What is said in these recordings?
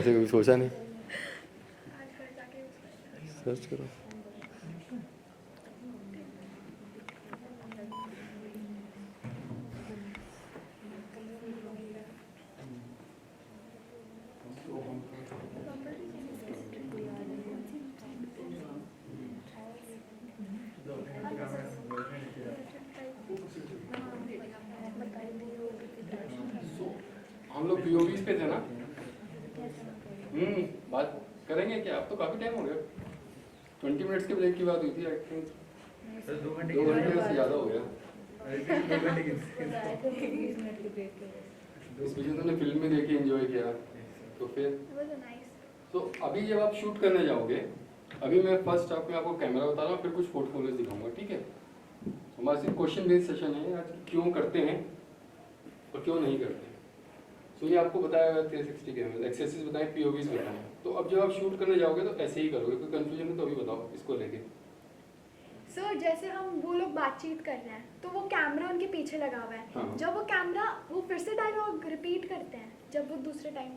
ऐसे कभी सोचा नहीं? सर्च करो। हम लोग पीओवीज पे थे ना। बात करेंगे क्या? अब तो काफी टाइम हो गया, 20 मिनट्स के ब्रेक की बात हुई थी आई थिंक। 2 घंटे से ज़्यादा हो गया। इस बीच में तुमने फिल्म में देखी, एंजॉय किया, तो फिर तो अभी जब आप शूट करने जाओगे, अभी मैं फर्स्ट हाफ में आपको कैमरा बता रहा हूँ, फिर कुछ पोर्टफोलियोज दिखाऊंगा, ठीक है? हमारा सिर्फ क्वेश्चन बेस्ड सेशन है आज, क्यों करते हैं और क्यों नहीं करते। तो ये आपको बताया गया 360 कैमरा, एक्सेसरीज बताएं, पीओवीज बताएं। तो अब जब आप शूट करने जाओगे तो ऐसे ही करोगे, कोई कंफ्यूजन है तो अभी बताओ इसको लेके। सर जैसे हम वो लोग बातचीत कर रहे हैं तो वो कैमरा उनके पीछे लगा हुआ है। हाँ। जब वो कैमरा वो फिर से डायलॉग रिपीट करते हैं जब वो दूसरे टाइम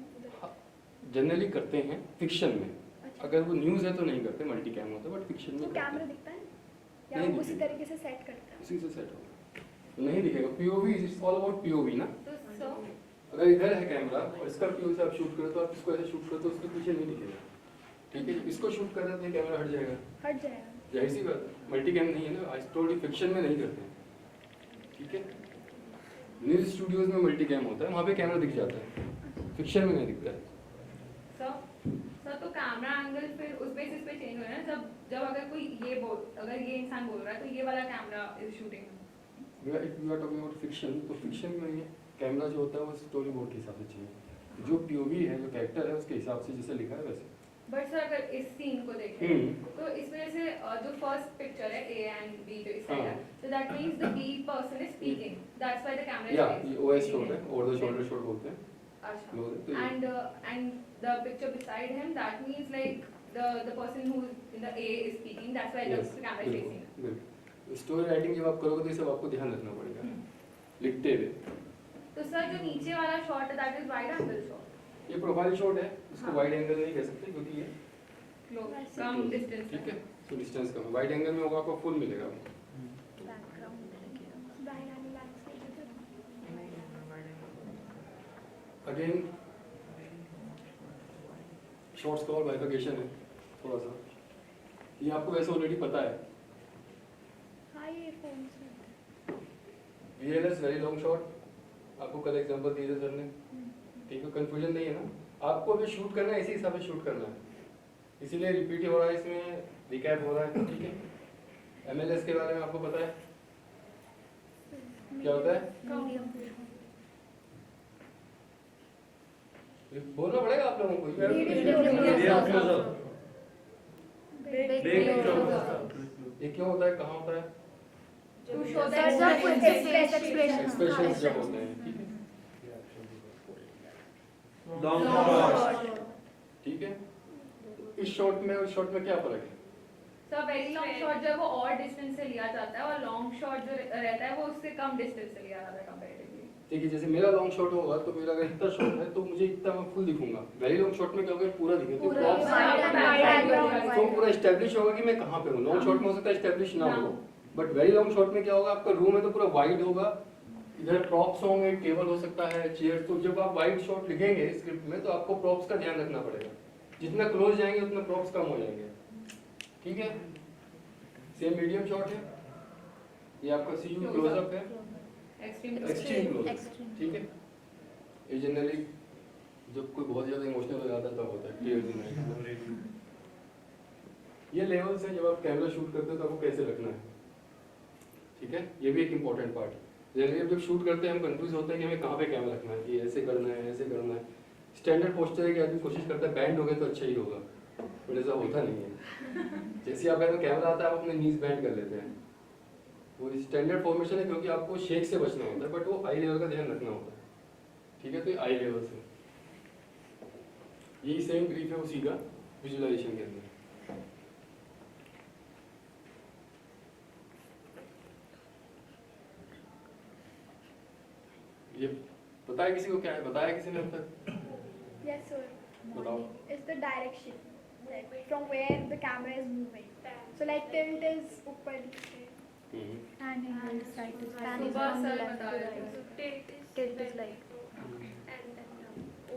जनरली करते हैं फिक्शन में। अच्छा। अगर वो न्यूज़ है तो नहीं करते, मल्टी कैम होता है, बट फिक्शन में तो करते हैं। कैमरा दिखता है या नहीं वो उसी दिखेगा। तरीके से सेट करते हैं? उसी से सेट होगा, नहीं दिखेगा। POV is all about POV ना। तो अगर इधर है कैमरा और इसका पीओवी से आप शूट करो तो आप इसको ऐसे शूट करो तो उसके पीछे नहीं दिखेगा, ठीक है? इसको शूट कर रहे हैं कैमरा हट जाएगा, हट जाएगा। जाहिर सी बात है, मल्टी कैम नहीं है ना। आज टोटली फिक्शन में नहीं करते हैं, ठीक है? न्यूज़ स्टूडियोज में मल्टी कैम होता है, वहाँ पे कैमरा दिख जाता है, फिक्शन में नहीं दिखता है। सर तो कैमरा एंगल फिर उस बेसिस पे चेंज हो रहा है ना, जब अगर कोई अगर ये इंसान बोल रहा है तो ये वाला camera is shooting. If you are talking about fiction, तो फिक्शन में ये कैमरा जो होता है वो स्टोरी बोर्ड के हिसाब से चाहिए, जो पीओवी है, जो कैरेक्टर है उसके हिसाब से जैसे लिखा है वैसे। बट सर अगर इस सीन को देखें तो इसमें जैसे जो फर्स्ट पिक्चर है ए एंड बी जो इस साइड है, so that means the B person is speaking, that's why the camera is या facing. ये ओएस शॉट है, ओवर द शोल्डर शॉट बोलते हैं। अच्छा। लो, तो ये- And the picture beside him, that means like the person who in the A is speaking, that's why Yes, the camera is बिल्कुल, facing. बिल्कुल। स्टोरी राइटिंग जब आप करोगे तो ये सब आपको ध्यान रखना पड़ेगा लिखते हुए। तो सर जो नीचे वाला शॉट है that is wide angle shot. ये प्रोफाइल शॉट है, इसको हाँ। वाइड एंगल नहीं कह सकते क्योंकि ये कम डिस्टेंस ठीक है, तो डिस्टेंस कम है। वाइड एंगल में होगा आपको फुल मिलेगा। अगेन शॉर्ट्स का और बाइफिकेशन है थोड़ा सा, ये आपको वैसे ऑलरेडी पता है। हाँ ये फोन से वीएलएस वेरी लॉन्ग शॉट, आपको कल एग्जांपल दिए थे सर ने, ठीक है? कंफ्यूजन नहीं है ना? आपको अभी शूट करना है, इसी हिसाब से शूट करना है, इसीलिए रिपीट हो रहा है, इसमें रिकैप हो रहा है, ठीक है? एमएलएस के बारे में आपको पता है क्या होता है? बोलना पड़ेगा आप लोगों को। ये क्यों होता है, कहाँ होता है? To show that एक्सप्रेशन जब होते हैं, ठीक है? ठीक है? इस शॉट में उस शॉट में क्या फर्क है? सर वेरी लॉन्ग शॉट जो है वो और डिस्टेंस से लिया जाता है और लॉन्ग शॉट जो रहता है वो उससे कम डिस्टेंस से लिया जाता है कंपैरेटिवली। देखिए जैसे मेरा लॉन्ग शॉट होगा तो मेरा अगर इतना शॉट है तो मुझे इतना मैं फुल दिखूंगा। वेरी लॉन्ग शॉट में क्या होगा, पूरा दिखेगा, तो पूरा एस्टैब्लिश होगा कि मैं कहाँ पे हूँ। लॉन्ग शॉट में हो सकता है एस्टैब्लिश ना हो, बट वेरी लॉन्ग शॉट में क्या होगा, आपका रूम है तो पूरा वाइड होगा, इधर प्रॉप्स होंगे, टेबल हो सकता है, चेयर। तो जब आप वाइड शॉट लिखेंगे स्क्रिप्ट में तो आपको प्रॉप्स का ध्यान रखना पड़ेगा, जितना क्लोज जाएंगे उतना प्रॉप्स कम हो जाएंगे, ठीक है? सेम मीडियम शॉट है, ये आपका सीयू क्लोजअप है, एक्सट्रीम क्लोज, ठीक है? ये जनरली जब कोई बहुत ज्यादा इमोशनल हो जाता है तब होता है, टीयर्स इन आईज। ये लेवल्स हैं जब आप कैमरा शूट करते हो तो आपको कैसे रखना है, ठीक है? ये भी एक इंपॉर्टेंट पार्ट है। जनरली जब शूट करते हैं हम कंफ्यूज होते हैं कि हमें कहाँ पे कैमरा रखना है, कि ऐसे करना है, ऐसे करना है। स्टैंडर्ड पोस्टर है कि आदमी कोशिश करता है बैंड हो गए तो अच्छा ही होगा, बट ऐसा होता नहीं है। जैसे आप कैमरा आता है आप अपने नीज बैंड कर लेते हैं, वो स्टैंडर्ड फॉर्मेशन है क्योंकि आपको शेक से बचना होता है, बट वो आई लेवल का ध्यान रखना होता है, ठीक है? तो ये आई लेवल से यही सेम ब्रीफ है उसी का विजुअलाइजेशन के अंदर। ये पता है किसी को क्या है, बताया किसी ने अब तक? Yes sir. बताओ। It's the direction, like from where the camera is moving. So like tilt is ऊपर नीचे. Pan is right to Pan pan is is सुबह from सर left बता to रहे right. थे Tilt is like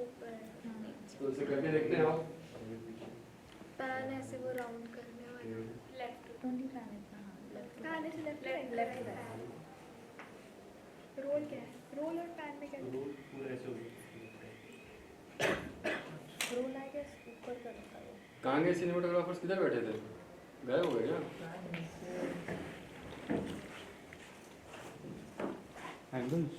ऊपर नीचे. तो इसे करके देखते हैं आप। पैन ऐसे वो राउंड करने वाला left only pan is left to Pan is left to right. left to right. Roll क्या है? Roll और pan में क्या है? Roll I guess ऊपर का रखा है. कहाँ गए सिनेमाटोग्राफर्स, किधर बैठे थे? गए हो गए क्या? एंगल्स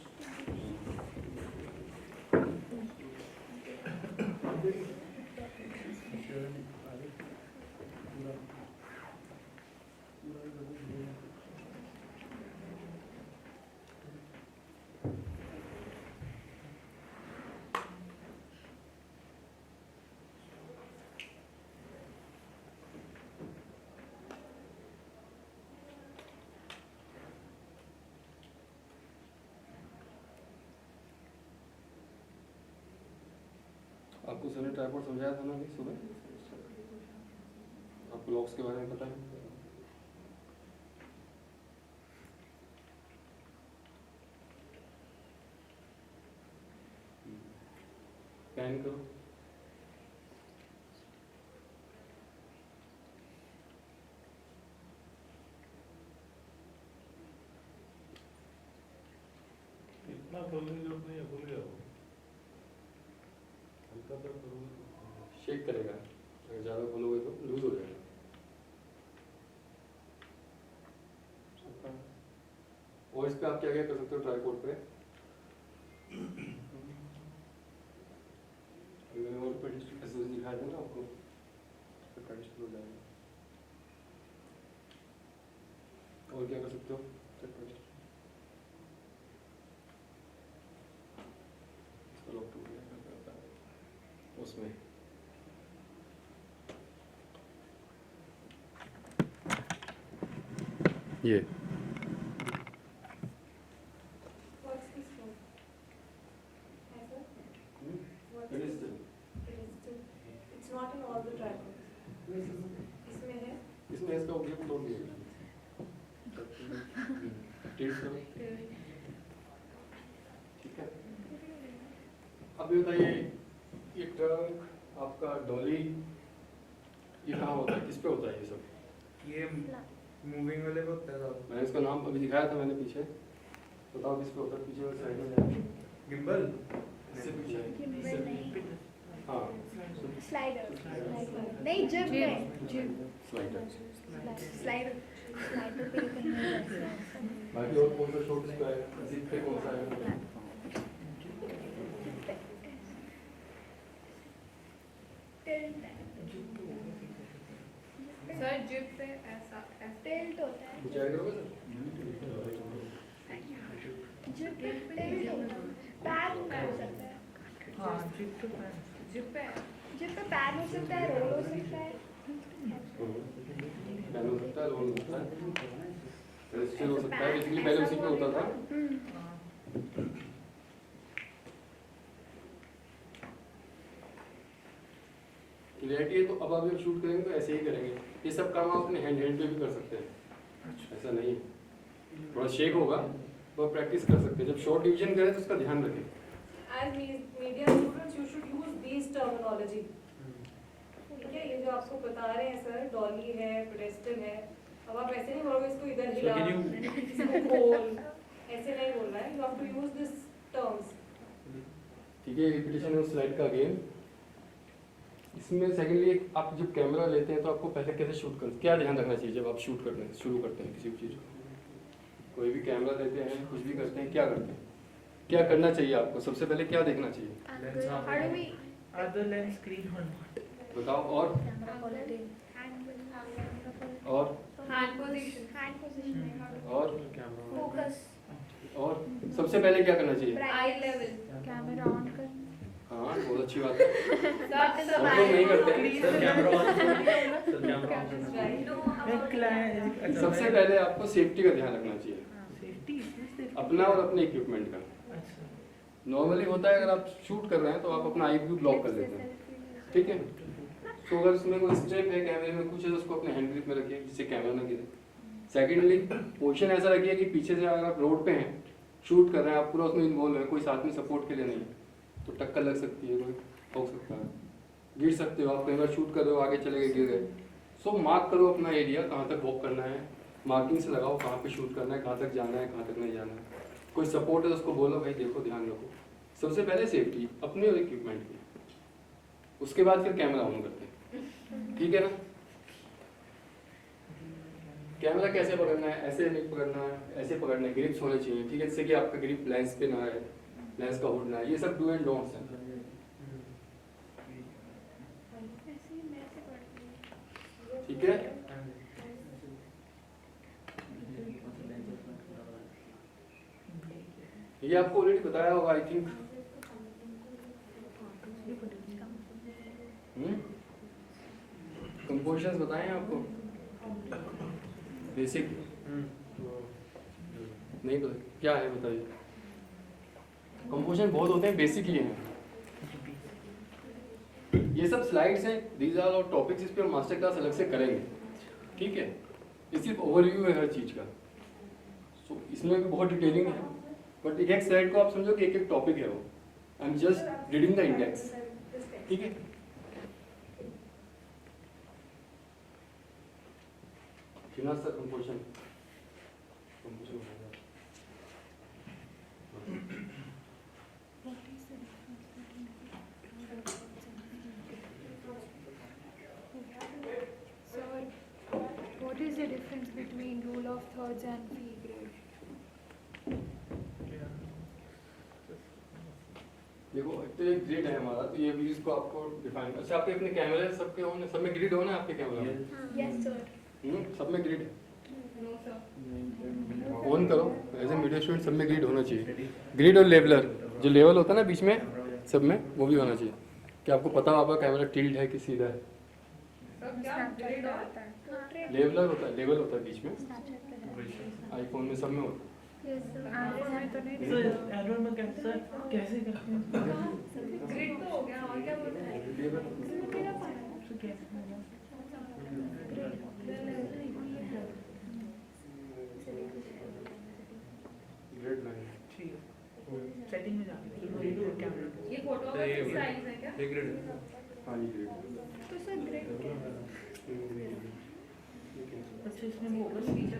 आपको सर ने ट्राइपॉड समझाया था ना अभी सुबह? आपको लॉक्स के बारे में पता है? पैन करो। इतना खोलने की जरूरत नहीं है, खुल गया वो। हल्का सा करोगे तो शेक करेगा, अगर ज़्यादा खोलोगे तो लूज हो जाएगा। और इस पे आप क्या क्या कर सकते हो ट्राइपॉड पे? मैंने और पे ऐसे दिखाया था ना आपको, तो ट्रांसफर हो जाएगा। और क्या कर सकते हो? इसका लॉक टूट गया उसमें। ये What's this for? ऐसा? What's It is this? It is still. It's not in all the tripods. इसमें है? इसमें इसका उपयोग तोड़ दिया। टिल्ट करो। ठीक है। अब ये बताइए, ये ट्रंक आपका डॉली ये कहाँ होता है, किस पे होता है ये सब? ये मूविंग वाले को होता है साहब. मैंने इसका नाम अभी दिखाया था मैंने पीछे, बताओ किस पे होता है? पीछे वाली साइड में जाएगा, गिम्बल. इससे पीछे। Gimbal नहीं. हाँ Slider. नहीं jib में. स्लाइडर। Slider. Slider पे कहीं ऐसे है. बाकी और कौन सा शॉट इस पे आएगा, जिप पे कौन सा आएगा? Tilt है. सर जिप पे ऐसा ऐसा Tilt होता है. कुछ ऐड करोगे सर? Jib पे tilt होता है. Pan हो सकता है. हाँ, जिप तो पैन. जिप पे जिब पे pan हो सकता है, roll हो सकता है. पहले हो सकता है, रोल हो सकता है, रजिस्टर हो सकता है। बेसिकली पहले उसी पे होता था। क्लियरिटी है तो अब आप जब शूट करेंगे तो ऐसे ही करेंगे। ये सब काम आप अपने हैंड पे भी कर सकते हैं, ऐसा नहीं है। थोड़ा शेक होगा तो आप प्रैक्टिस कर सकते हैं। जब शॉर्ट डिवीजन करें तो उसका ध्यान रखें। As media students, you should use these terminology. ठीक है, ये जो आपको बता रहे हैं सर, डॉली है, पेडेस्टल है, अब आप ऐसे नहीं बोलोगे इसको इधर हिला, इसको खोल, ऐसे नहीं बोल रहा है. You have to use these terms. ठीक है, रिपीटेशन है स्लाइड का अगेन। इसमें सेकेंडली आप जब कैमरा लेते हैं तो आपको पहले कैसे शूट कर, क्या ध्यान रखना चाहिए जब आप शूट करते हैं, शुरू करते हैं किसी भी चीज़ को? कोई भी कैमरा लेते हैं, कुछ भी करते हैं, क्या करते हैं, क्या करना चाहिए आपको? सबसे पहले क्या देखना चाहिए Lens How do we Other lens screen or not? बताओ। और Camera quality. angle, और हैंड पोजीशन hand position, और focus, और सबसे पहले क्या करना चाहिए? आई लेवल Camera on कर. हाँ बहुत अच्छी बात है। सर हम लोग नहीं करते हैं। Sir, camera on. Sir, camera on. Right. सबसे पहले आपको सेफ्टी का ध्यान रखना चाहिए, Safety. अपना और अपने इक्विपमेंट का। अच्छा. नॉर्मली होता है अगर आप शूट कर रहे हैं तो आप अपना आई व्यू ब्लॉक कर लेते हैं, ठीक है। तो अगर उसमें कोई स्ट्रेप है कैमरे में कुछ है तो उसको अपने हैंड ग्रिप में रखिए जिससे कैमरा ना गिरे। सेकेंडली पोजीशन ऐसा रखिए कि पीछे से अगर आप रोड पे हैं शूट कर रहे हैं आप पूरा उसमें इन्वॉल्व है, कोई साथ में सपोर्ट के लिए नहीं है तो टक्कर लग सकती है, कोई हो सकता है, गिर सकते हो आप, कई बार शूट कर रहे हो आगे चले गए गिर गए। सो मार्क करो अपना एरिया कहाँ तक वॉक करना है, मार्किंग से लगाओ कहाँ पे शूट करना है, कहाँ तक जाना है कहाँ तक नहीं जाना है। कोई सपोर्ट है तो उसको बोलो भाई देखो ध्यान रखो। सबसे पहले सेफ्टी अपनी और इक्विपमेंट की, उसके बाद फिर कैमरा ऑन करते हैं, ठीक है ना। कैमरा कैसे पकड़ना है, ऐसे नहीं पकड़ना है, ऐसे पकड़ना है, ग्रिप्स होने चाहिए, ठीक है, जिससे कि आपका ग्रिप लेंस पे ना आए, लेंस का हुड ना आए, ये सब डू एंड डोंट्स हैं, ठीक है। ये आपको ऑलरेडी बताया होगा आई थिंक। कंपोजिशंस बताएं आपको बेसिक नहीं पता क्या है बताइए। कंपोजिशन बहुत होते हैं, बेसिक ही हैं ये सब स्लाइड्स हैं, दीज आर और टॉपिक्स, इस पे हम मास्टर क्लास अलग से करेंगे, ठीक है। ये सिर्फ ओवरव्यू है हर चीज़ का, सो इसमें भी बहुत डिटेलिंग है, बट एक एक स्लाइड को आप समझो कि एक एक टॉपिक है वो, I am just reading the index, ठीक है। Srinath sir composition What is the difference between rule of thirds and fee grade? देखो तो ये ग्रिड है हमारा, तो ये भी इसको आपको डिफाइन। अच्छा आपके अपने कैमरे सबके होने, सब में ग्रिड होना है आपके कैमरा में? Yes, sir. सब में ग्रिड है, No, sir. ऑन करो एज ए मीडिया स्टूडेंट, सब में ग्रिड होना चाहिए। ग्रिड और लेवलर, जो लेवल होता है ना बीच में सब में, वो भी होना चाहिए। क्या आपको पता होगा कैमरा टिल्ड है कि सीधा है? सब क्या ग्रिड और लेवलर होता है, लेवल होता है बीच में, आईफोन में सब में होता है। Yes, sir. में तो नहीं सर एरर में कैसे कैसे करते हैं? ग्रिड तो हो गया और क्या बोलते हैं? सर कैसे होगा? ग्रिड लाइन ठीक है, सेटिंग में जाके फिर कैमरा ये फोटो का साइज है क्या? ये ग्रिड हाँ ये ग्रिड। तो सर ग्रेड क्या है? अच्छा इसमें वो होगा फीचर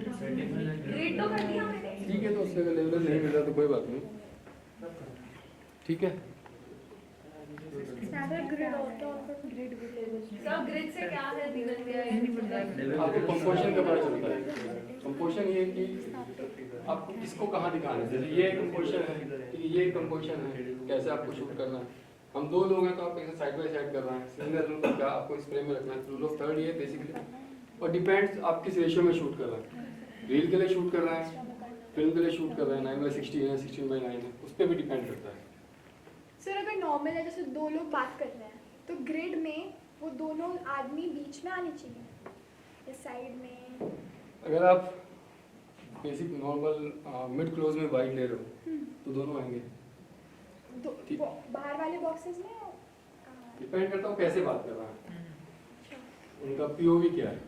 ग्रिड तो कर दिया मैंने। ठीक है, तो उससे अगर लेवलर नहीं मिल रहा तो कोई बात नहीं, ठीक है। स्टैंडर्ड ग्रेड होता है और फिर ग्रेड भी लेवल। सब ग्रिड से क्या है निकल गया है? आपको कंपोजिशन का पता चलता है। कंपोजिशन ये कि आपको किसको कहाँ दिखाना है, जैसे ये कंपोजिशन है, ये कंपोजिशन है, कैसे आपको शूट करना है। हम दो लोग हैं तो आप कैसे साइड बाय साइड कर रहे हैं, सिंगल रूल क्या आपको इस फ्रेम में रखना है, रूल ऑफ थर्ड ये बेसिकली, और डिपेंड्स आप किस रेशियो में शूट कर रहे हैं, रील के लिए शूट कर रहे हैं, फिल्म के लिए शूट कर रहे हैं, 9:16 है 16:9 है, उस पर भी डिपेंड करता है। सर अगर नॉर्मल है जैसे दो लोग बात कर रहे हैं तो ग्रिड में वो दोनों आदमी बीच में आने चाहिए या साइड में? अगर आप बेसिक नॉर्मल मिड क्लोज में वाइड ले रहे हो तो दोनों आएंगे, ठीक। बाहर वाले बॉक्सेस में डिपेंड करता हूँ कैसे बात कर रहा है, उनका पीओवी क्या है।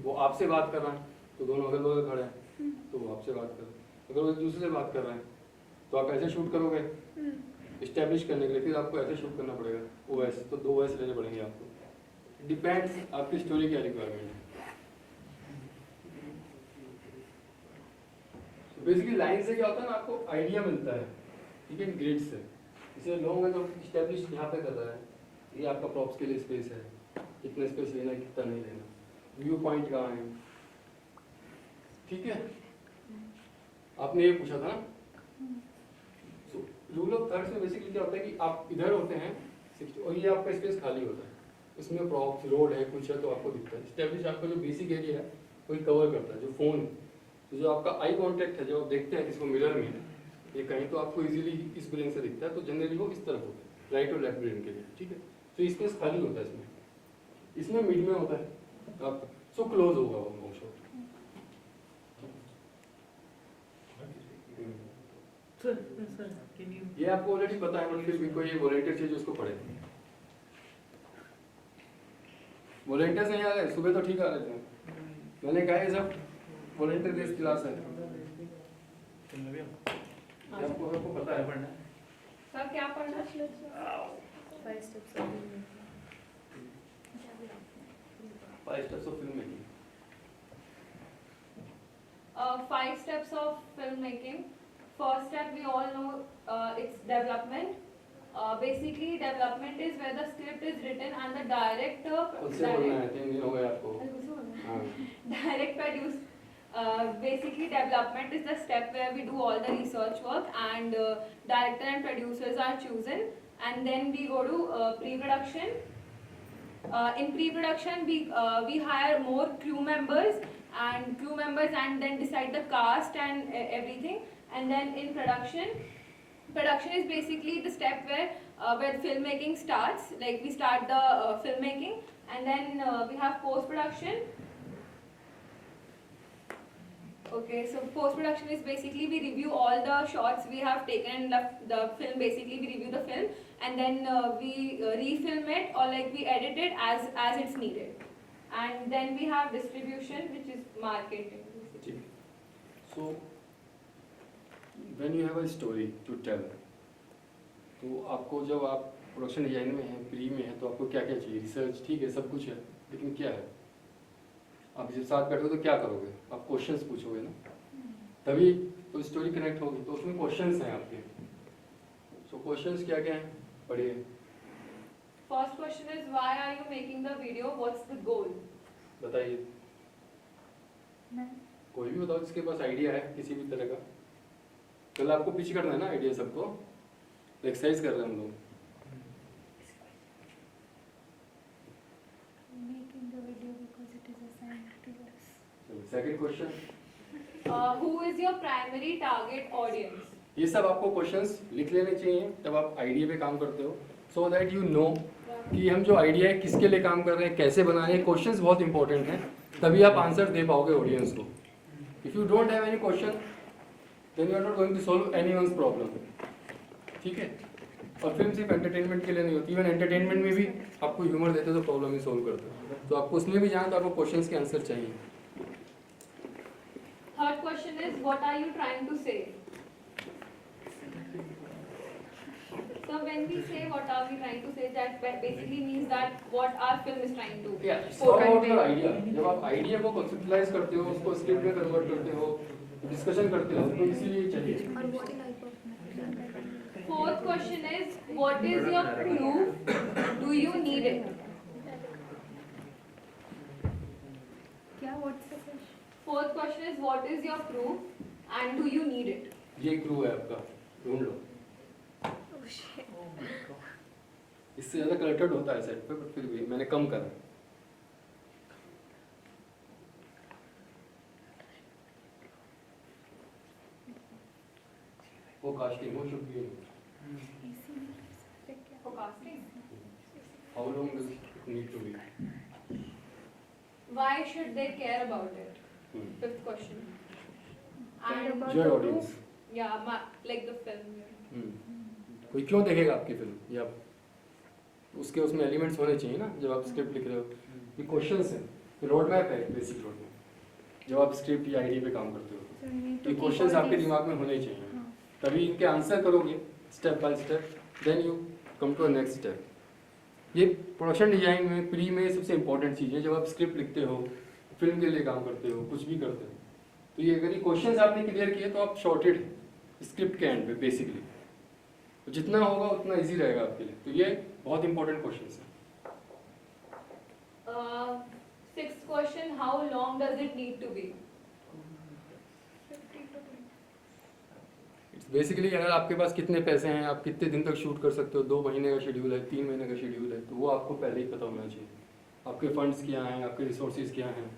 वो आपसे बात कर रहा है तो दोनों अगल बगल खड़े हैं तो वो आपसे बात कर रहे हैं, अगर वो एक दूसरे से बात कर रहे हैं तो आप ऐसे शूट करोगे इस्टेब्लिश करने के लिए, फिर आपको ऐसे शूट करना पड़ेगा ओएस, तो 2 ओएस लेने पड़ेंगे आपको, डिपेंड्स आपकी स्टोरी क्या रिक्वायरमेंट है। बेसिकली लाइन से क्या होता है ना, आपको आइडिया मिलता है, ठीक है, ग्रिड से। इसे लोग हैं तो इस्टेब्लिश यहाँ पे कर रहा है, ये आपका प्रॉप्स के लिए स्पेस है, कितना स्पेस लेना है कितना नहीं लेना, व्यू पॉइंट कहाँ है, ठीक है। आपने ये पूछा था ना, रूल ऑफ थर्ड्स में बेसिकली क्या होता है कि आप इधर होते हैं 60 और ये आपका स्पेस खाली होता है, इसमें प्रॉप्स रोड है कुछ है तो आपको दिखता है। इस्टेब्लिश आपका जो बेसिक एरिया है वही कवर करता है, जो फोन है, तो जो आपका आई कांटेक्ट है, जो आप देखते हैं किसको मिरर में ये कहीं तो आपको इजीली इस ब्रेन से दिखता है, तो जनरली वो इस तरफ होता है, राइट और लेफ्ट ब्रेन के लिए, ठीक है। तो स्पेस खाली होता है इसमें मिड में होता है आपका, सो क्लोज होगा वो long shot. Sir can you ये आपको ऑलरेडी पता है, मतलब फिर भी कोई ये वॉलंटियर चाहिए जो उसको पढ़े। वॉलंटियर्स नहीं आ रहे, सुबह तो ठीक आ रहे थे। मैंने कहा ये सब वॉलंटियर बेस्ड क्लास है। आपको पता है पढ़ना? सर क्या पढ़ना है? 5 steps of filmmaking. 5 steps of filmmaking. 5 steps of filmmaking. First step, we all know it's development. Basically, development is where the script is written and the director. उससे बोलना है, 3 दिन हो गए आपको। हाँ। Direct produce. Basically, development is the step where we do all the research work and director and producers are chosen, and then we go to pre-production. In pre-production, we hire more crew members and then decide the cast and everything. And then in production is basically the step where filmmaking starts. Like we start the filmmaking, and then we have post-production. Okay, so post-production is basically we review all the shots we have taken the film. Basically, we review the film and then we refilm it, or like we edit it as it's needed. And then we have distribution, which is marketing. ठीक। So when you have a story to tell, तो आपको जब आप production design में हैं, pre में हैं, तो आपको क्या क्या चाहिए? रिसर्च ठीक है, सब कुछ है, लेकिन क्या है? आप जब साथ बैठोगे तो क्या करोगे? आप क्वेश्चंस पूछोगे ना, तभी तो स्टोरी कनेक्ट होगी। तो उसमें क्वेश्चंस हैं आपके। सो क्वेश्चंस क्या क्या हैं? पढ़िए। First question is, why are you making the video? What's the goal? बताइए। कोई भी बताओ जिसके पास आइडिया है किसी भी तरह का। कल आपको पिच करना है ना आइडिया सबको, एक्सरसाइज कर रहे हैं हम लोग। Making the video because it is assigned to us. Second question, Who is your primary target audience? ये सब आपको क्वेश्चंस लिख लेने चाहिए जब आप आइडिया पे काम करते हो, सो दैट यू नो कि हम जो आइडिया है किसके लिए काम कर रहे हैं, कैसे बना रहे हैं। क्वेश्चंस बहुत इंपॉर्टेंट हैं, तभी आप आंसर दे पाओगे ऑडियंस को। If you don't have any question then you are not going to solve anyone's problem. ठीक है, और फिल्म सिर्फ एंटरटेनमेंट के लिए नहीं होती, इवन एंटरटेनमेंट में भी आपको ह्यूमर देते तो प्रॉब्लम ही सॉल्व करते हो। तो आपको उसमें भी जाना तो आपको क्वेश्चंस के आंसर चाहिए। Third question is, what are you trying to say? So when we say what are we trying to say, that basically means that what our film is trying to idea, जब आप idea को conceptualise करते हो, उसको script में convert करते हो, discussion करते हो, तो इसीलिए चाहिए। और what type of material? Fourth question is, what is your proof? Do you need it? क्या what's the question? Fourth question is, what is your proof and do you need it? ये crew है आपका, ढूंढ लो। Oh shit. इससे ज़्यादा collected होता है set पे, बट फिर भी मैंने कम करा। वो कास्टिंग वो should be Forecasting. How long does it need to be? Why should they care about it? Fifth question. Care And about your the audience. yeah, like the film. कोई क्यों देखेगा आपकी फिल्म? या उसके उसमें एलिमेंट्स होने चाहिए ना जब आप स्क्रिप्ट लिख रहे हो। ये क्वेश्चंस हैं, रोड मैप है, बेसिक रोड मैप। जब आप स्क्रिप्ट या आइडिया पे काम करते हो So we need तो to ये keep क्वेश्चंस all आपके these- दिमाग में होने चाहिए, हाँ. तभी इनके आंसर करोगे step by step, then you come to next step. ये प्रोडक्शन डिजाइन में प्री में सबसे इंपॉर्टेंट चीज़ है। जब आप स्क्रिप्ट लिखते हो, फिल्म के लिए काम करते हो, कुछ भी करते हो, तो ये अगर ये क्वेश्चंस आपने क्लियर किए तो आप शॉर्टेड स्क्रिप्ट के एंड पे बेसिकली, तो जितना होगा उतना इजी रहेगा आपके लिए। तो ये बहुत इंपॉर्टेंट क्वेश्चंस हैं। Sixth question, how long does it need to be? It's basically अगर आपके पास कितने पैसे हैं, आप कितने दिन तक शूट कर सकते हो, 2 महीने का शेड्यूल है, 3 महीने का शेड्यूल है, तो वो आपको पहले ही पता होना चाहिए। आपके फंड्स क्या हैं, आपके रिसोर्सेज क्या हैं,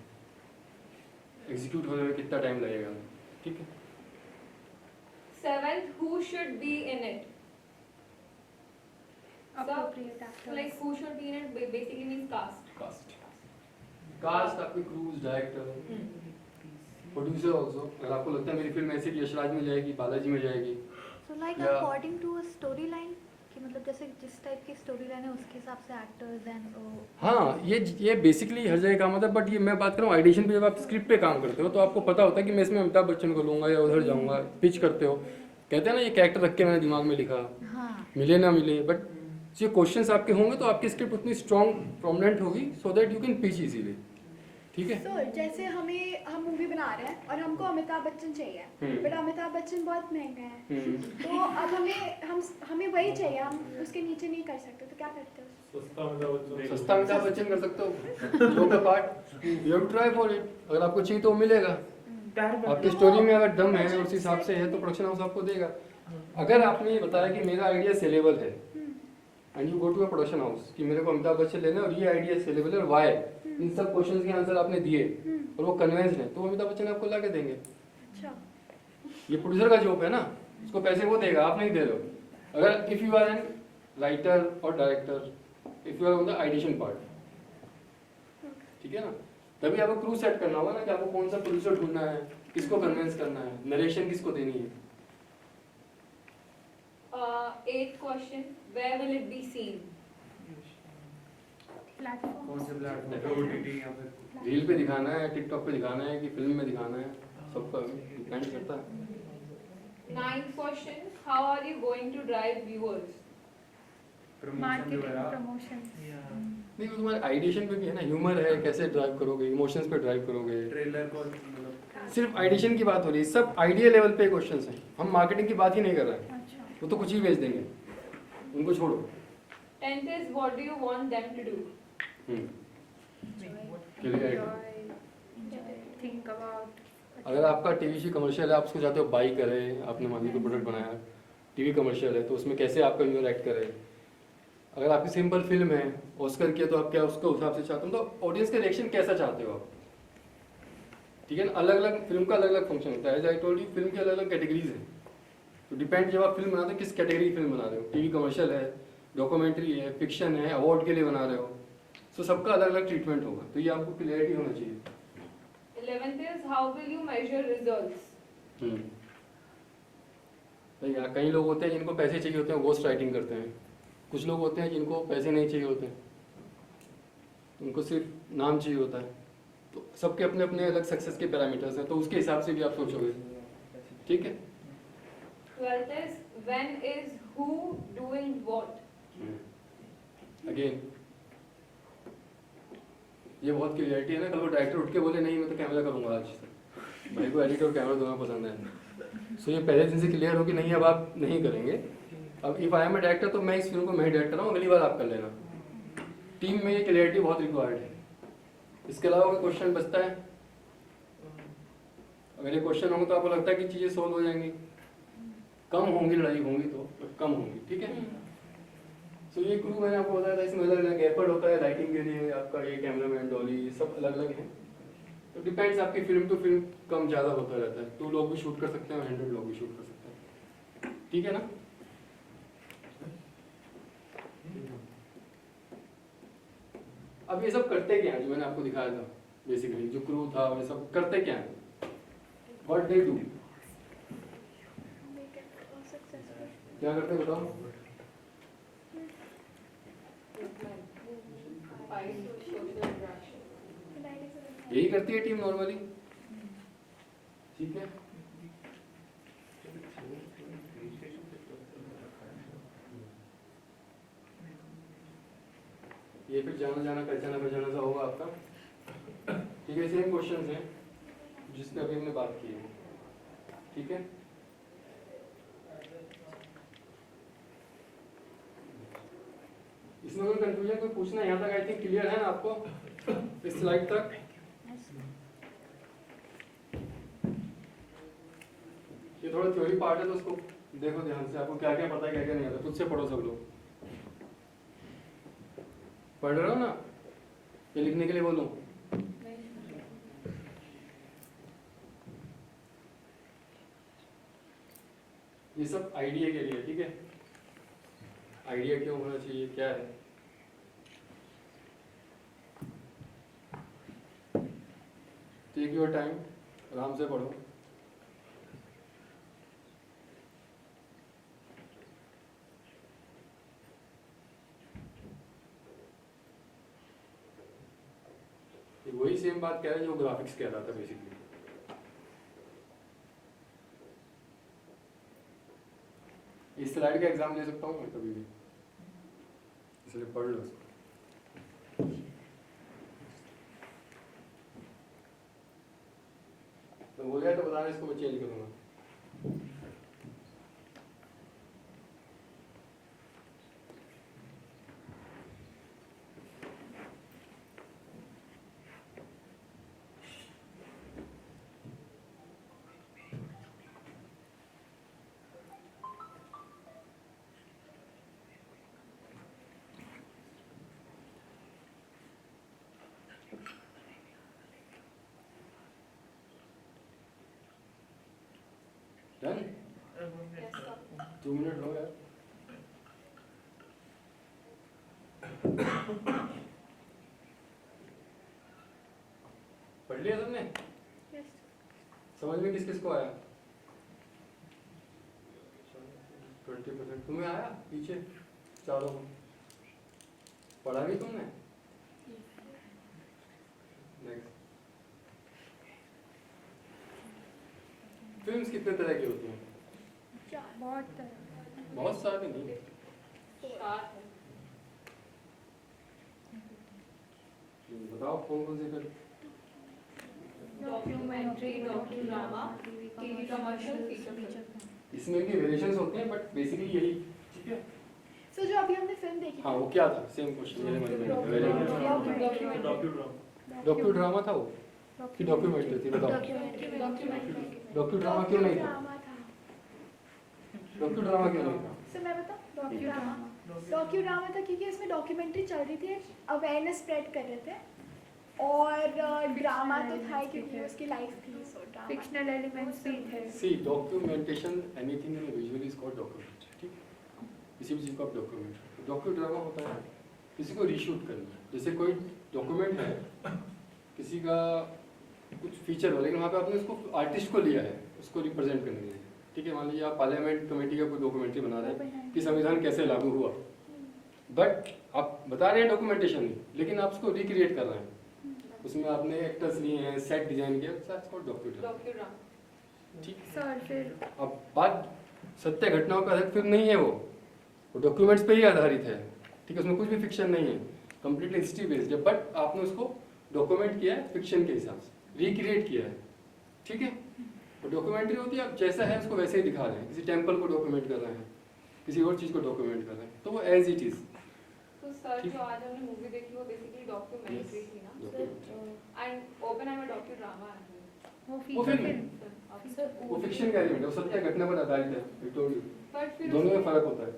एग्जीक्यूट होने में कितना टाइम लगेगा। ठीक है। Seventh, who should be in it? Appropriate So, actors. like who should be in it basically means cast. Cast आपके क्रूज, डायरेक्टर, प्रोड्यूसर ऑल्सो। अगर आपको लगता है मेरी फिल्म ऐसे कि यशराज में जाएगी, बालाजी में जाएगी, So like Yeah. according to a storyline, कि मतलब जैसे जिस टाइप की स्टोरी लाइन है उसके हिसाब से एक्टर्स एंड हाँ, ये बेसिकली हर जगह काम होता है, बट ये मैं बात कर रहा हूँ ऑडिशन पे जब आप स्क्रिप्ट पे काम करते हो तो आपको पता होता है कि मैं इसमें अमिताभ बच्चन को लूँगा या उधर जाऊँगा, पिच करते हो, कहते हैं ना ये कैरेक्टर रख के मैंने दिमाग में लिखा, हाँ मिले ना मिले, बट जो क्वेश्चंस आपके होंगे तो आपकी स्क्रिप्ट उतनी स्ट्रॉन्ग प्रोमिनेंट होगी so that you can pitch easily, ठीक है। सो जैसे हम मूवी बना रहे हैं और हमको अमिताभ बच्चन चाहिए, बट अमिताभ बच्चन बहुत महंगा है, तो अब हमें वही चाहिए, हम उसके नीचे नहीं कर सकते, तो क्या करते हो? सस्ता अमिताभ बच्चन कर सकते हो, जो का part you have to try for it, अगर आपको चाहिए तो मिलेगा, आपकी स्टोरी में अगर दम है उस हिसाब से है तो प्रोडक्शन हाउस आपको देगा। अगर आपने ये बताया कि मेरा आइडिया सेलेबल है and you go to a production house कि मेरे को अमिताभ बच्चन लेना है और ये आइडिया सेलेबल है और वाई, इन सब क्वेश्चंस के आंसर आपने दिए और वो कन्विंस्ड है, तो अमिताभ बच्चन आपको ला के देंगे। अच्छा, ये प्रोड्यूसर का जॉब है ना, उसको पैसे वो देगा, आप नहीं दे रहे हो। अगर if you are an writer और director, if you are on the audition part, ठीक है ना, तभी आपको क्रू सेट करना होगा ना कि आपको कौन सा प्रोड्यूसर ढूंढना है, किसको कन्विंस करना है, नरेशन किसको देनी है। 8th question, where will it be seen? Platform reel पे दिखाना है, टिकटॉक पे दिखाना है कि फिल्म में दिखाना है, सबका डिपेंड करता है। 9th question, how are you going to drive viewers? Marketing promotion नहीं, वो तुम्हारे आइडिएशन पे भी है ना, ह्यूमर है, कैसे ड्राइव करोगे, इमोशंस पे ड्राइव करोगे। ट्रेलर को सिर्फ आइडिएशन की बात हो रही है, सब आइडिया लेवल पे क्वेश्चंस हैं, हम मार्केटिंग की बात ही नहीं कर रहे हैं, अच्छा वो तो कुछ ही बेच देंगे, उनको छोड़ो। 10th is what do you want them to do? Think about अगर आपका टीवी कमर्शियल है, आप उसको चाहते हो बाई करे, आपने मान ली कोई प्रोडक्ट बनाया, टीवी कमर्शियल है तो उसमें कैसे आपका व्यूअर एक्ट करे। अगर आपकी सिंपल फिल्म है, ऑस्कर किया, तो आप क्या उसको हिसाब से चाहते हो, तो ऑडियंस का रिएक्शन कैसा चाहते हो आप, ठीक है ना। अलग अलग फिल्म का अलग अलग फंक्शन होता है, as I told you, film की अलग अलग कैटेगरीज हैं, तो डिपेंड जब आप फिल्म बनाते हो किस कैटेगरी की फिल्म बना रहे हो, टीवी कमर्शियल है, डॉक्यूमेंट्री है, फिक्शन है, अवार्ड के लिए बना रहे हो, सो सबका अलग अलग ट्रीटमेंट होगा, तो ये आपको क्लियरिटी होना चाहिए। 11th is how will you measure results? तो यार कई लोग होते हैं जिनको पैसे चाहिए होते हैं, घोस्ट राइटिंग करते हैं, कुछ लोग होते हैं जिनको पैसे नहीं चाहिए होते हैं, उनको सिर्फ नाम चाहिए होता है, तो सबके अपने अपने अलग सक्सेस के पैरामीटर्स हैं, तो उसके हिसाब से भी आप सोचोगे, ठीक है। 12th is when is who doing what? Again ये बहुत क्लियरिटी है ना, कल वो डायरेक्टर उठ के बोले नहीं मैं तो कैमरा करूंगा आज, भाई को एडिटर और कैमरा दोनों पसंद है, सो ये पहले दिन से क्लियर हो कि नहीं अब आप नहीं करेंगे। अब if I am a director तो मैं इस फिल्म को मैं ही डायरेक्ट कर रहा हूँ, अगली बार आप कर लेना। टीम में ये क्लियरिटी बहुत रिक्वायर्ड है। इसके अलावा कोई क्वेश्चन बचता है, अगर ये क्वेश्चन होंगे तो आपको लगता है कि चीज़ें सोल्व हो जाएंगी, कम होंगी लड़ाई होंगी तो कम होंगी, ठीक है। तो ये क्रू मैंने आपको बताया था, इसमें अलग अलग एफर्ट होता है, लाइटिंग के लिए आपका ये कैमरामैन, डॉली, सब अलग अलग है, तो डिपेंड्स आपकी फिल्म टू फिल्म कम ज़्यादा होता रहता है, 2 लोग भी शूट कर सकते हैं और 100 लोग भी शूट कर सकते हैं, ठीक है ना। अब ये सब करते क्या है, जो मैंने आपको दिखाया था, बेसिकली जो क्रू था वो सब करते क्या है, व्हाट दे डू, क्या करते हैं बताओ। Social interaction. यही करती है टीम नॉर्मली, ठीक है। ये फिर जाना जाना पहचाना सा होगा आपका, ठीक है। सेम क्वेश्चंस हैं जिसपे अभी हमने बात की है, ठीक है। इसमें कोई कंफ्यूजन कोई पूछना है यहाँ तक, आई थिंक क्लियर है ना आपको इस स्लाइड तक। ये थोड़ा थ्योरी पार्ट है तो उसको देखो ध्यान से, आपको क्या क्या पता है क्या क्या नहीं आता, खुद से पढ़ो सब लोग। पढ़ रहे हो ना, ये लिखने के लिए बोलूं। ये सब आइडिया के लिए, ठीक है। आइडिया क्यों होना चाहिए, क्या है, टेक योर टाइम, आराम से पढ़ो। ये वही सेम बात कह रहा है जो ग्राफिक्स कह रहा था बेसिकली। इस स्लाइड का एग्जाम ले सकता हूँ मैं कभी भी, इसलिए पढ़ लो इसको। तो हो जाए तो बताना, इसको मैं चेंज करूँगा। डन? 2 मिनट हो गया। पढ़ लिया तुमने? Yes. समझ में किस किस को आया? 20% तुम्हें आया पीछे चारों को? पढ़ा भी तुमने? नेक्स्ट। फिल्म्स कितने तरह की होती हैं? बहुत तरह। बहुत सारे नहीं। बताओ कौन कौन सी film? Documentary, docudrama, TV commercial, feature film. इसमें भी वेरिएशंस होते हैं बट बेसिकली यही, ठीक है? सो जो अभी हमने फिल्म देखी हाँ वो क्या था? सेम क्वेश्चन मेरे मन में। Very good. डॉक्यूड्रामा था वो कि डॉक्यूमेंट्री थी? बताओ। डॉक्यूड्रामा क्यों नहीं था? डॉक्यूड्रामा क्यों नहीं था? सर मैं बताऊं, डॉक्यूड्रामा था क्योंकि इसमें डॉक्यूमेंट्री चल रही थी, अवेयरनेस स्प्रेड कर रहे थे, और ड्रामा तो था ही क्योंकि उसकी लाइफ थी, सो ड्रामा। फिक्शनल एलिमेंट्स भी थे। See documentation, anything in visually is called documentary, ठीक? किसी भी चीज़ को आप डॉक्यूमेंट। डॉक्यूड्रामा होता है किसी को रीशूट करना। जैसे कोई डॉक्यूमेंट है, किसी का कुछ फीचर हो, लेकिन वहाँ पे आपने उसको आर्टिस्ट को लिया है उसको रिप्रेजेंट करने के लिए, ठीक है? मान लीजिए आप पार्लियामेंट कमेटी का कोई डॉक्यूमेंट्री बना रहे हैं कि संविधान कैसे लागू हुआ, बट आप बता रहे हैं डॉक्यूमेंटेशन नहीं, लेकिन आप उसको रिक्रिएट कर रहे हैं। उसमें आपने एक्टर्स लिए हैं, सेट डिजाइन किया, दैट्स कॉल्ड डॉक्यूड्रामा, ठीक? सर फिर अब बात सत्य घटनाओं पर आधारित फिल्म नहीं है, वो डॉक्यूमेंट्स पे ही आधारित है, ठीक है? उसमें कुछ भी फिक्शन नहीं है, कंप्लीटली हिस्ट्री बेस्ड है, बट आपने उसको डॉक्यूमेंट किया है फिक्शन के हिसाब से, रिक्रिएट किया है, ठीक है? तो डॉक्यूमेंट्री होती है आप जैसा है उसको वैसे ही दिखा रहे हैं। किसी टेम्पल को डॉक्यूमेंट कर रहे हैं, किसी और चीज़ को डॉक्यूमेंट कर रहे हैं, तो वो एज इट इज़। तो सर जो आज हमने मूवी देखी वो बेसिकली डॉक्यूमेंट्री थी ना, एंड ओपेनहाइमर डॉक्यूड्रामा है। वो फिल्म है, वो फिक्शन का एलिमेंट है, वो सत्य घटना पर आधारित है, बट फिर दोनों में फर्क होता है।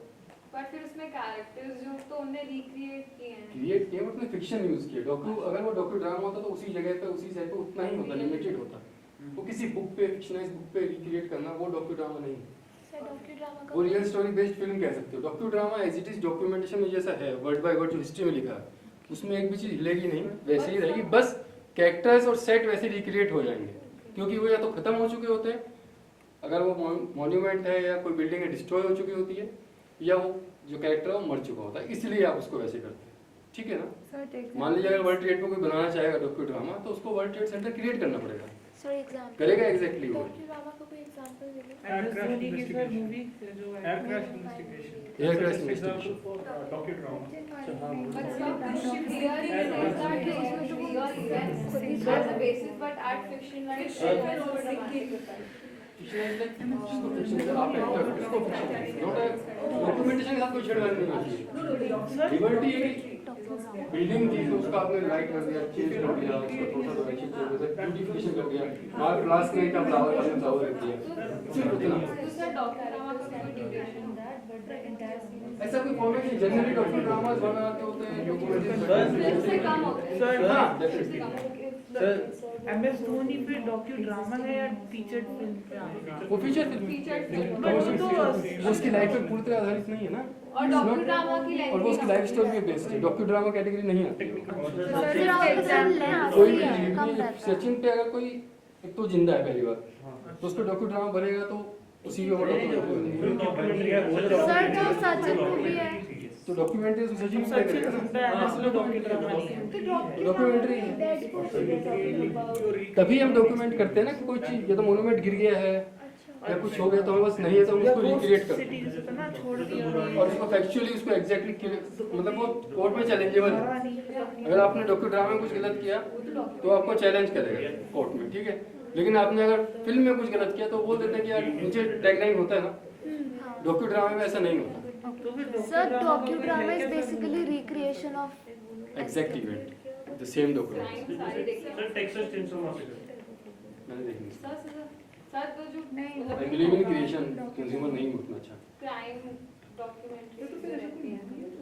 बट फिर उसमें कैरेक्टर्स जो तो उन्होंने रिक्रिएट किए हैं, क्रिएट किया मतलब फिक्शन यूज किया। अगर वो डॉक्यूड्रामा होता तो उसी जगह पे उसी साइड पे उतना ही होता, लिमिटेड होता। वो किसी बुक पे, फिक्शनाइज बुक पे रिक्रिएट करना, वो डॉक्यूड्रामा नहीं है। वो रियल स्टोरी बेस्ड फिल्म कह सकते हो। Docudrama as it is documentation में जैसा है, वर्ड बाय वर्ड जो हिस्ट्री में लिखा है, उसमें एक भी चीज हिलेगी नहीं, वैसे ही रहेगी, बस कैरेक्टर्स और सेट वैसे रिक्रिएट हो जाएंगे, क्योंकि वो या तो खत्म हो चुके होते हैं, अगर वो मॉन्यूमेंट है या कोई बिल्डिंग है डिस्ट्रॉय हो चुकी होती है, या वो जो कैरेक्टर है वो मर चुका होता है, इसलिए आप उसको वैसे करते हैं, ठीक है ना? मान लीजिए अगर वर्ल्ड ट्रेड पे कोई बनाना चाहेगा डॉक्यूड्रामा, तो उसको वर्ल्ड ट्रेड सेंटर क्रिएट करना पड़ेगा, सर एग्जांपल करेगा एग्जैक्टली वो। डॉक्यूड्रामा का कोई एग्जांपल दे दो। Air crash investigation, air crash investigation, air crash investigation. Docudrama. but some should really realize that there is real events as a basis, but add fiction like dramatic effect. Documentation के साथ कोई छेड़खानी नहीं होती है। Liberty है कि building थी तो उसका आपने लाइट कर दिया, चेंज कर दिया, उसको थोड़ा सा अच्छी तरीके से ब्यूटिफिकेशन कर दिया, मार्क क्लास नहीं था, फ्लावर का आपने फ्लावर रख दिया, सिर्फ उतना। दूसरा डॉक्यूड्रामा का कोई ड्यूरेशन ऐसा कोई फॉर्मेट नहीं, जनरली डॉक्यूड्रामास बनाते होते हैं उससे डॉक्यूमेंट्री। कम होता है। सर हाँ डेफिनेटली। सर एमएस धोनी फिर डॉक्यूड्रामा है या फीचर फिल्म पे आएगा? वो फीचर फिल्म, Feature film। वो उसकी लाइफ पे पूरी तरह आधारित नहीं है ना, और डॉक्यूड्रामा की और वो उसकी लाइफ स्टोरी पे बेस्ड है। डॉक्यूड्रामा कैटेगरी नहीं आती। सर कोई भी सचिन पे अगर कोई एक तो जिंदा है पहली बार, तो उस पर डॉक्यूड्रामा भरेगा तो उसी में वो डॉक्यूमेंट्री। सर तो सचिन मूवी है। तो डॉक्यूमेंट्री तो सचिन सब प्ले चीज करेगा सुनता है इसलिए डॉक्यूमेंट्री नहीं है। तो डॉक्यूमेंट्री तभी हम डॉक्यूमेंट करते हैं ना कि कोई चीज या तो मोन्यूमेंट गिर गया है या कुछ हो गया तो हमें बस नहीं है तो हम उसको रिक्रिएट करते हैं सिटी जैसे ना छोड़ दिया और उसको फैक्चुअली उसको एग्जैक्टली मतलब वो कोर्ट में चैलेंजेबल है। अगर आपने डॉक्यूड्रामा में कुछ गलत किया तो आपको चैलेंज करेगा कोर्ट में, ठीक है। लेकिन आपने अगर फिल्म में कुछ गलत किया तो बोल देते हैं कि यार नीचे टैगलाइन होता है ना, डॉक्यूड्रामा में ऐसा नहीं होता। Sir, docudrama is basically recreation of exact event the same document. Crime सारे देखे सर टेक्सास चेनसो मासेकर मैंने देखी सर तो जो I believe in creation consumer नहीं उतना अच्छा। क्राइम डॉक्यूमेंट्री रहती है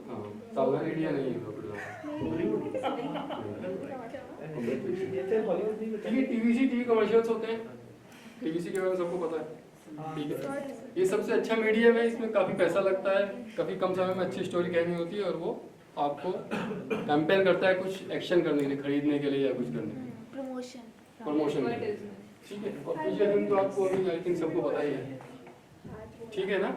हाँ सावधान इंडिया नहीं है डॉक्यूड्रामा। ये टीवी कमर्शियल्स होते हैं, टीवीसी के बारे में सबको पता है, ठीक है। ये सबसे अच्छा मीडियम है, इसमें काफ़ी पैसा लगता है, काफ़ी कम समय में अच्छी स्टोरी कहनी होती है और वो आपको कंपेल करता है कुछ एक्शन करने के लिए, खरीदने के लिए या कुछ करने के लिए, प्रमोशन के लिए, ठीक है। और पिछले दिन तो आपको अभी आई थिंक सबको पता ही है, ठीक है ना।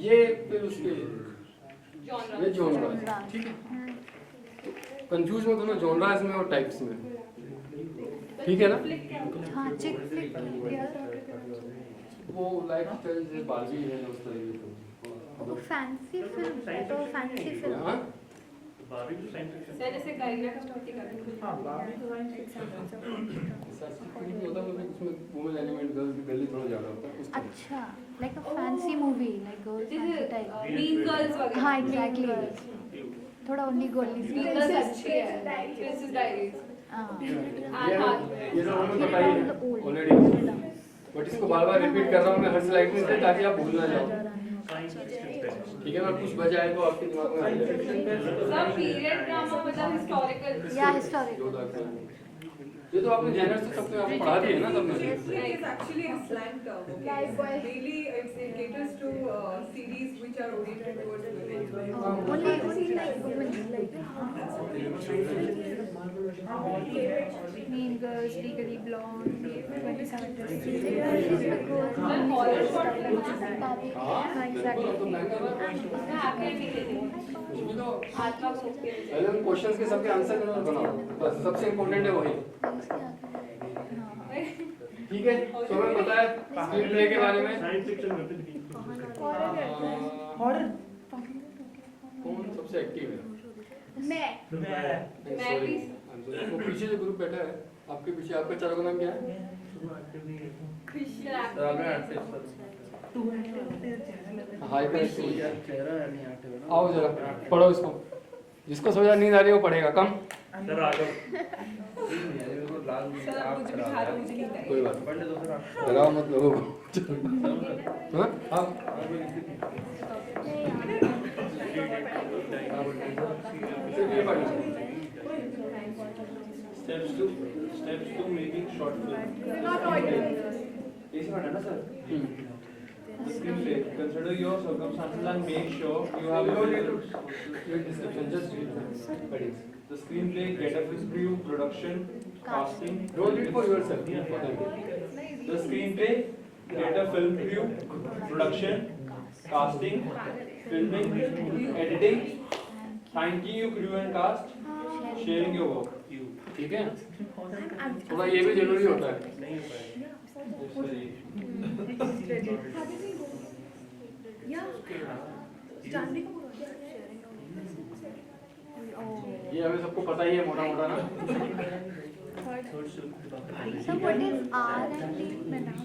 ये फिर उसके ये जॉनरा, ठीक है। कंफ्यूज मत होना जॉनरास में और टाइप्स में, ठीक है ना। हाँ चिक फ्लिक वो लाइफस्टाइल से बाजी है उस तरीके से, वो फैंसी फिल्म तो फैंसी फिल्म हाँ बारहवीं तो साइंस फिक्शन सर जैसे करीना कपूर का हाँ बारहवीं तो साइंस फिक्शन होता है उसमें वुमेन एलिमेंट गर्ली थोड़ा ज्यादा होता है उस तरह। अच्छा like a fancy movie like fancy type mean girls वगैरह हाँ एग्जैक्टली थोड़ा ओनली गोली सी गर्ल्स अच्छी है प्रिंसेस डायरीज हाँ ये तो हमें पता ही है ऑलरेडी, बट इसको बार बार रिपीट कर रहा हूँ मैं हर स्लाइड में इसलिए ताकि आप भूल ना जाओ, ठीक है ना। कुछ बच आए तो आपके दिमाग में आ जाए। सब पीरियड ड्रामा मतलब हिस्टोरिकल या हिस्टोरिकल ये तो आपने जेनर से सबसे आपको पढ़ा दिया है ना सबने। It's actually a slang term. Okay? Really, it caters to series which are oriented towards women. only like women like Mean Girls, Legally Blonde, 27 horror short Barbie हाँ exactly तो महंगा ना हैप्पी एंडिंग देते हैं कुछ भी तो आत्मा को मुक्ति देते पहले उन क्वेश्चंस के सबके आंसर जरूर बनाओ, बस सबसे इम्पोर्टेंट है वही, ठीक है। तो हमें पता है स्क्रीन प्ले के बारे में। साइंस फिक्शन में हॉरर कौन सबसे एक्टिव है? मैं मैं भी वो पीछे जो ग्रुप बैठा है आपके पीछे, आपका चारों का नाम क्या है? हाय आओ जरा पढ़ो इसको, जिसको सोचा नींद आ रही है वो पढ़ेगा कम। सर आ जाओ कोई बात डराओ मत लोगों को। हाँ हाँ steps to making short film इसी में है ना sir the screenplay consider your circumstances and make sure you have just read the screenplay get a film review production casting don't read for yourself, read for them. the screenplay get a film review production casting filming editing thanking you crew and cast sharing your work ठीक है। थोड़ा ये भी जरूरी होता है। ये हमें सबको पता ही है मोटा मोटा ना। So what is R and D मैं नाम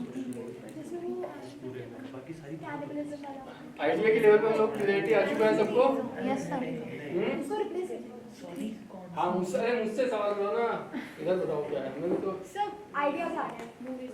आइडिया के लेवल पे हम लोग क्लियरिटी आ चुका है सबको। यस सर हाँ मुझसे सवाल करो ना, इधर बताओ क्या है। मैंने तो सब आइडियाज आ रहे हैं मूवीज